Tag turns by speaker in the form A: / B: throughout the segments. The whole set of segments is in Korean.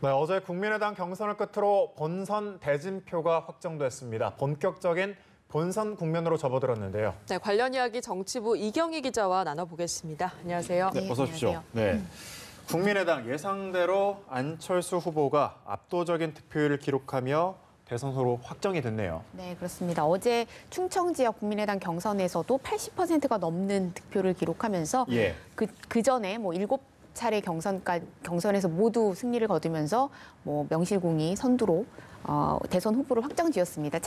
A: 네, 어제 국민의당 경선을 끝으로 본선 대진표가 확정됐습니다. 본격적인 본선 국면으로 접어들었는데요.
B: 네, 관련 이야기 정치부 이경희 기자와 나눠보겠습니다. 안녕하세요.
A: 네, 어서 오십시오. 네, 국민의당 예상대로 안철수 후보가 압도적인 득표율을 기록하며 대선 후보로 확정이 됐네요.
C: 네, 그렇습니다. 어제 충청 지역 국민의당 경선에서도 80%가 넘는 득표를 기록하면서 그 전에 뭐 7차례 경선에서 모두 승리를 거두면서 뭐 명실공히 선두로 대선 후보를 확정지었습니다.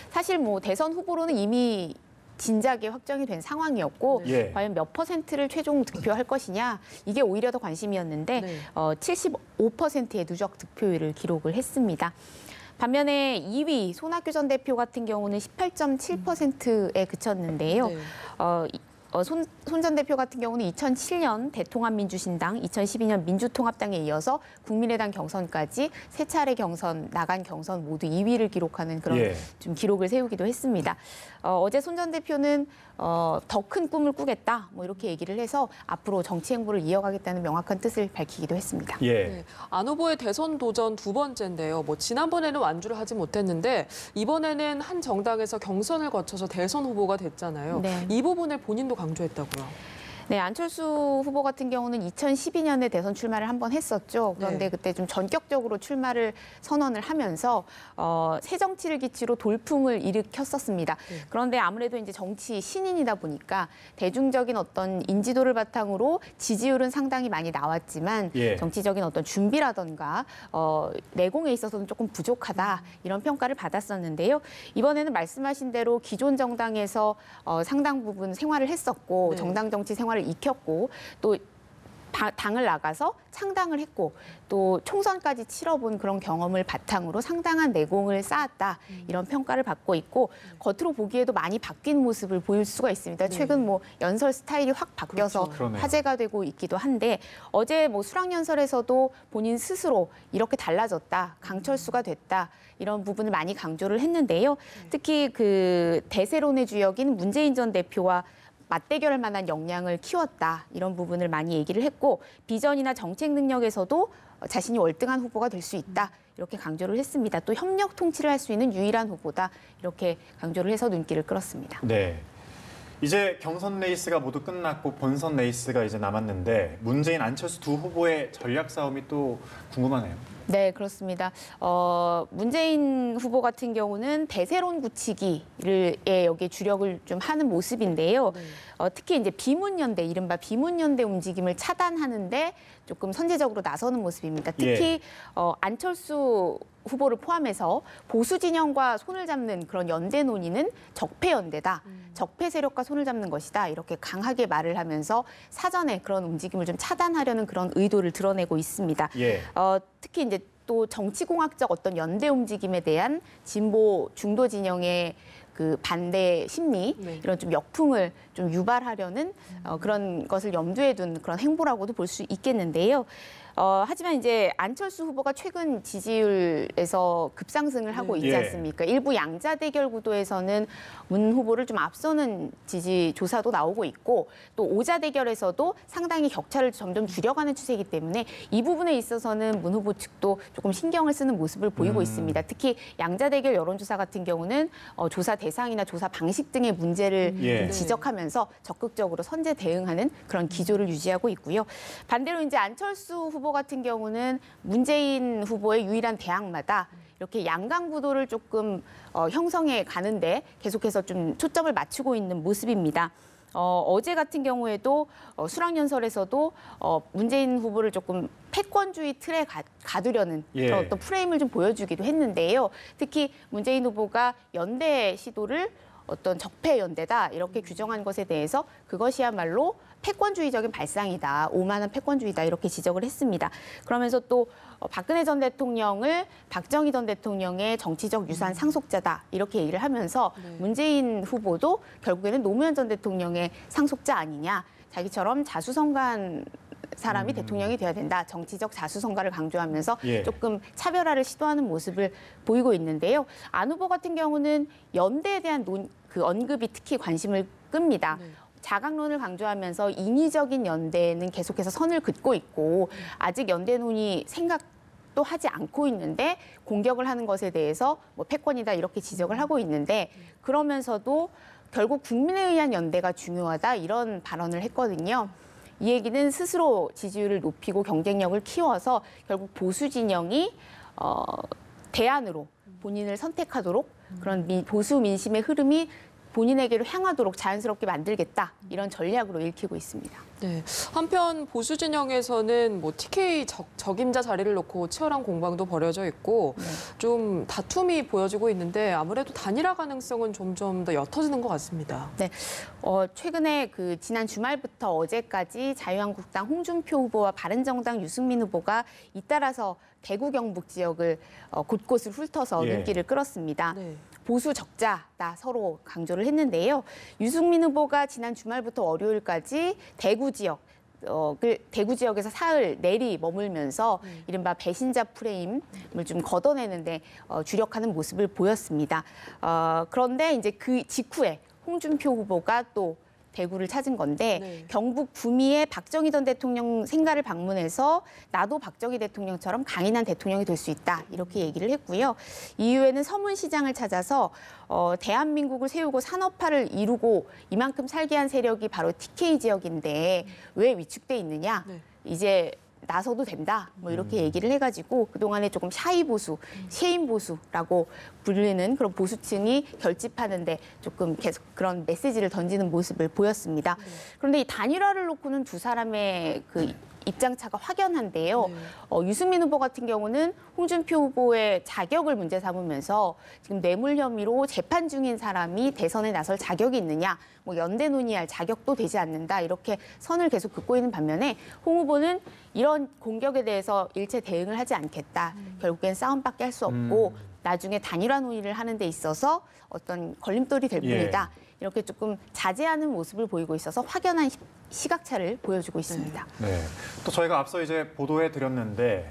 C: 사실 뭐 대선 후보로는 이미 진작에 확정이 된 상황이었고 과연 몇 퍼센트를 최종 득표할 것이냐 이게 오히려 더 관심이었는데 75%의 누적 득표율을 기록을 했습니다. 반면에 2위 손학규 전 대표 같은 경우는 18.7%에 그쳤는데요. 손 전 대표 같은 경우는 2007년 대통합민주신당, 2012년 민주통합당에 이어서 국민의당 경선까지 3차례 나간 경선 모두 2위를 기록하는 그런 좀 기록을 세우기도 했습니다. 어제 손 전 대표는 더 큰 꿈을 꾸겠다, 뭐 이렇게 얘기를 해서 앞으로 정치 행보를 이어가겠다는 명확한 뜻을 밝히기도 했습니다.
B: 네, 안 후보의 대선 도전 두 번째인데요. 뭐 지난번에는 완주를 하지 못했는데 이번에는 한 정당에서 경선을 거쳐서 대선 후보가 됐잖아요. 이 부분을 본인도 강조했다고요.
C: 네, 안철수 후보 같은 경우는 2012년에 대선 출마를 한번 했었죠. 그런데 그때 좀 전격적으로 출마를 선언을 하면서 새 정치를 기치로 돌풍을 일으켰었습니다. 그런데 아무래도 이제 정치 신인이다 보니까 대중적인 어떤 인지도를 바탕으로 지지율은 상당히 많이 나왔지만 정치적인 어떤 준비라던가 내공에 있어서는 조금 부족하다 이런 평가를 받았었는데요. 이번에는 말씀하신 대로 기존 정당에서 상당 부분 생활을 했었고 정당 정치 생활을 익혔고 또 당을 나가서 창당을 했고 또 총선까지 치러본 그런 경험을 바탕으로 상당한 내공을 쌓았다 이런 평가를 받고 있고 겉으로 보기에도 많이 바뀐 모습을 보일 수가 있습니다. 최근 뭐 연설 스타일이 확 바뀌어서 화제가 되고 있기도 한데 어제 뭐 수락연설에서도 본인 스스로 이렇게 달라졌다, 강철수가 됐다 이런 부분을 많이 강조를 했는데요. 특히 그 대세론의 주역인 문재인 전 대표와 맞대결할 만한 역량을 키웠다 이런 부분을 많이 얘기를 했고 비전이나 정책 능력에서도 자신이 월등한 후보가 될 수 있다 이렇게 강조를 했습니다. 또 협력 통치를 할 수 있는 유일한 후보다 이렇게 강조를 해서 눈길을 끌었습니다.
A: 네, 이제 경선 레이스가 모두 끝났고 본선 레이스가 이제 남았는데 문재인, 안철수 두 후보의 전략 싸움이 또 궁금하네요.
C: 네, 그렇습니다. 문재인 후보 같은 경우는 대세론 굳히기를 여기에 주력을 좀 하는 모습인데요. 특히 이제 비문연대, 이른바 비문연대 움직임을 차단하는데 조금 선제적으로 나서는 모습입니다. 특히 안철수 후보를 포함해서 보수 진영과 손을 잡는 그런 연대 논의는 적폐 연대다. 적폐 세력과 손을 잡는 것이다. 이렇게 강하게 말을 하면서 사전에 그런 움직임을 좀 차단하려는 그런 의도를 드러내고 있습니다. 특히 이제 또 정치공학적 어떤 연대 움직임에 대한 진보 중도 진영의 그 반대 심리 이런 좀 역풍을 좀 유발하려는 그런 것을 염두에 둔 그런 행보라고도 볼 수 있겠는데요. 하지만 이제 안철수 후보가 최근 지지율에서 급상승을 하고 있지 않습니까? 일부 양자 대결 구도에서는 문 후보를 좀 앞서는 지지 조사도 나오고 있고 또 오자 대결에서도 상당히 격차를 점점 줄여가는 추세이기 때문에 이 부분에 있어서는 문 후보 측도 조금 신경을 쓰는 모습을 보이고 있습니다. 특히 양자 대결 여론조사 같은 경우는 조사 대상이나 조사 방식 등의 문제를 좀 지적하면서 적극적으로 선제 대응하는 그런 기조를 유지하고 있고요. 반대로 이제 안철수 후보 같은 경우는 문재인 후보의 유일한 대항마다 이렇게 양강 구도를 조금 형성해 가는데 계속해서 좀 초점을 맞추고 있는 모습입니다. 어제 같은 경우에도 수락연설에서도 문재인 후보를 조금 패권주의 틀에 가두려는 그런 어떤 프레임을 좀 보여주기도 했는데요. 특히 문재인 후보가 연대 시도를 어떤 적폐 연대다 이렇게 규정한 것에 대해서 그것이야말로 패권주의적인 발상이다, 오만한 패권주의다 이렇게 지적을 했습니다. 그러면서 또 박근혜 전 대통령을 박정희 전 대통령의 정치적 유산 상속자다 이렇게 얘기를 하면서 문재인 후보도 결국에는 노무현 전 대통령의 상속자 아니냐, 자기처럼 자수성가한 사람이 대통령이 돼야 된다. 정치적 자수성가를 강조하면서 조금 차별화를 시도하는 모습을 보이고 있는데요. 안 후보 같은 경우는 연대에 대한 그 언급이 특히 관심을 끕니다. 자강론을 강조하면서 인위적인 연대는 계속해서 선을 긋고 있고 아직 연대 논의 공격도 하지 않고 있는데 공격을 하는 것에 대해서 뭐 패권이다 이렇게 지적을 하고 있는데 그러면서도 결국 국민에 의한 연대가 중요하다 이런 발언을 했거든요. 이 얘기는 스스로 지지율을 높이고 경쟁력을 키워서 결국 보수 진영이 대안으로 본인을 선택하도록 그런 보수 민심의 흐름이 본인에게로 향하도록 자연스럽게 만들겠다 이런 전략으로 읽히고 있습니다.
B: 네. 한편 보수 진영에서는 뭐 TK 적임자 자리를 놓고 치열한 공방도 벌여져 있고 좀 다툼이 보여지고 있는데 아무래도 단일화 가능성은 점점 더 옅어지는 것 같습니다.
C: 네. 최근에 그 지난 주말부터 어제까지 자유한국당 홍준표 후보와 바른정당 유승민 후보가 잇따라서 대구 경북 지역을 곳곳을 훑어서
A: 예.
C: 눈길을 끌었습니다.
B: 네.
C: 보수 적자다 서로 강조를 했는데요. 유승민 후보가 지난 주말부터 월요일까지 대구 지역에서 사흘 내리 머물면서 이른바 배신자 프레임을 좀 걷어내는데 주력하는 모습을 보였습니다. 그런데 이제 그 직후에 홍준표 후보가 또 대구를 찾은 건데
B: 네.
C: 경북 구미의 박정희 전 대통령 생가를 방문해서 나도 박정희 대통령처럼 강인한 대통령이 될 수 있다 이렇게 얘기를 했고요. 이후에는 서문시장을 찾아서 대한민국을 세우고 산업화를 이루고 이만큼 살게 한 세력이 바로 TK 지역인데 왜 위축돼 있느냐?
B: 네.
C: 이제 나서도 된다. 뭐 이렇게 얘기를 해가지고 그동안에 조금 샤이 보수, 쉐임 보수라고 불리는 그런 보수층이 결집하는데 조금 계속 그런 메시지를 던지는 모습을 보였습니다. 그런데 이 단일화를 놓고는 두 사람의 그 입장차가 확연한데요. 유승민 후보 같은 경우는 홍준표 후보의 자격을 문제 삼으면서 지금 뇌물 혐의로 재판 중인 사람이 대선에 나설 자격이 있느냐, 뭐 연대 논의할 자격도 되지 않는다 이렇게 선을 계속 긋고 있는 반면에 홍 후보는 이런 공격에 대해서 일체 대응을 하지 않겠다. 결국엔 싸움밖에 할 수 없고 나중에 단일화 논의를 하는 데 있어서 어떤 걸림돌이 될 뿐이다. 이렇게 조금 자제하는 모습을 보이고 있어서 확연한 시각차를 보여주고 있습니다.
A: 네. 또 저희가 앞서 이제 보도해 드렸는데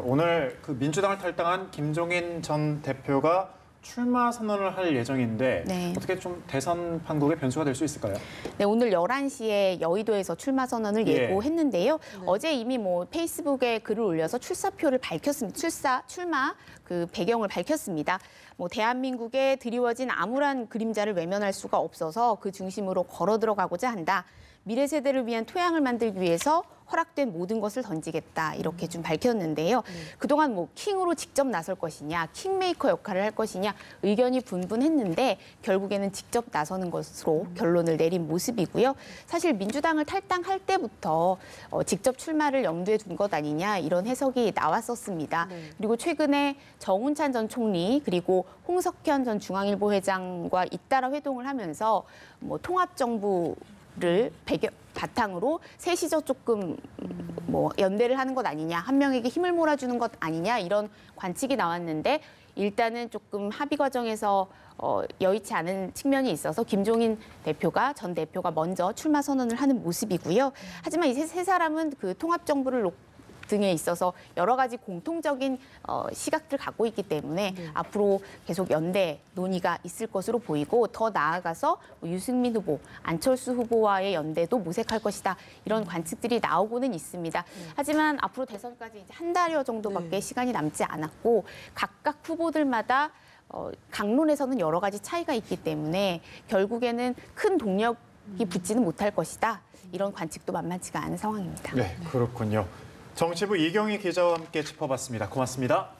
A: 오늘 민주당을 탈당한 김종인 전 대표가 출마 선언을 할 예정인데
C: 네.
A: 어떻게 좀 대선 판국의 변수가 될 수 있을까요?
C: 네, 오늘 11시에 여의도에서 출마 선언을
A: 예.
C: 예고했는데요. 어제 이미 뭐 페이스북에 글을 올려서 출사표를 밝혔습니다. 출마 그 배경을 밝혔습니다. 뭐 대한민국에 드리워진 암울한 그림자를 외면할 수가 없어서 그 중심으로 걸어 들어가고자 한다. 미래 세대를 위한 토양을 만들기 위해서 허락된 모든 것을 던지겠다 이렇게 좀 밝혔는데요. 그동안 뭐 킹으로 직접 나설 것이냐, 킹메이커 역할을 할 것이냐 의견이 분분했는데 결국에는 직접 나서는 것으로 결론을 내린 모습이고요. 사실 민주당을 탈당할 때부터 직접 출마를 염두에 둔 것 아니냐 이런 해석이 나왔었습니다. 그리고 최근에 정운찬 전 총리 그리고 홍석현 전 중앙일보 회장과 잇따라 회동을 하면서 뭐 통합정부를 바탕으로 셋이서 조금 뭐 연대를 하는 것 아니냐, 한 명에게 힘을 몰아주는 것 아니냐 이런 관측이 나왔는데 일단은 조금 합의 과정에서 여의치 않은 측면이 있어서 김종인 전 대표가 먼저 출마 선언을 하는 모습이고요. 하지만 이 세 사람은 그 통합정부를 등에 있어서 여러 가지 공통적인 시각들을 갖고 있기 때문에 앞으로 계속 연대 논의가 있을 것으로 보이고 더 나아가서 유승민 후보, 안철수 후보와의 연대도 모색할 것이다. 이런 관측들이 나오고는 있습니다. 하지만 앞으로 대선까지 이제 한 달여 정도밖에 시간이 남지 않았고 각각 후보들마다 강론에서는 여러 가지 차이가 있기 때문에 결국에는 큰 동력이 붙지는 못할 것이다. 이런 관측도 만만치가 않은 상황입니다.
A: 네, 그렇군요. 정치부 이경희 기자와 함께 짚어봤습니다. 고맙습니다.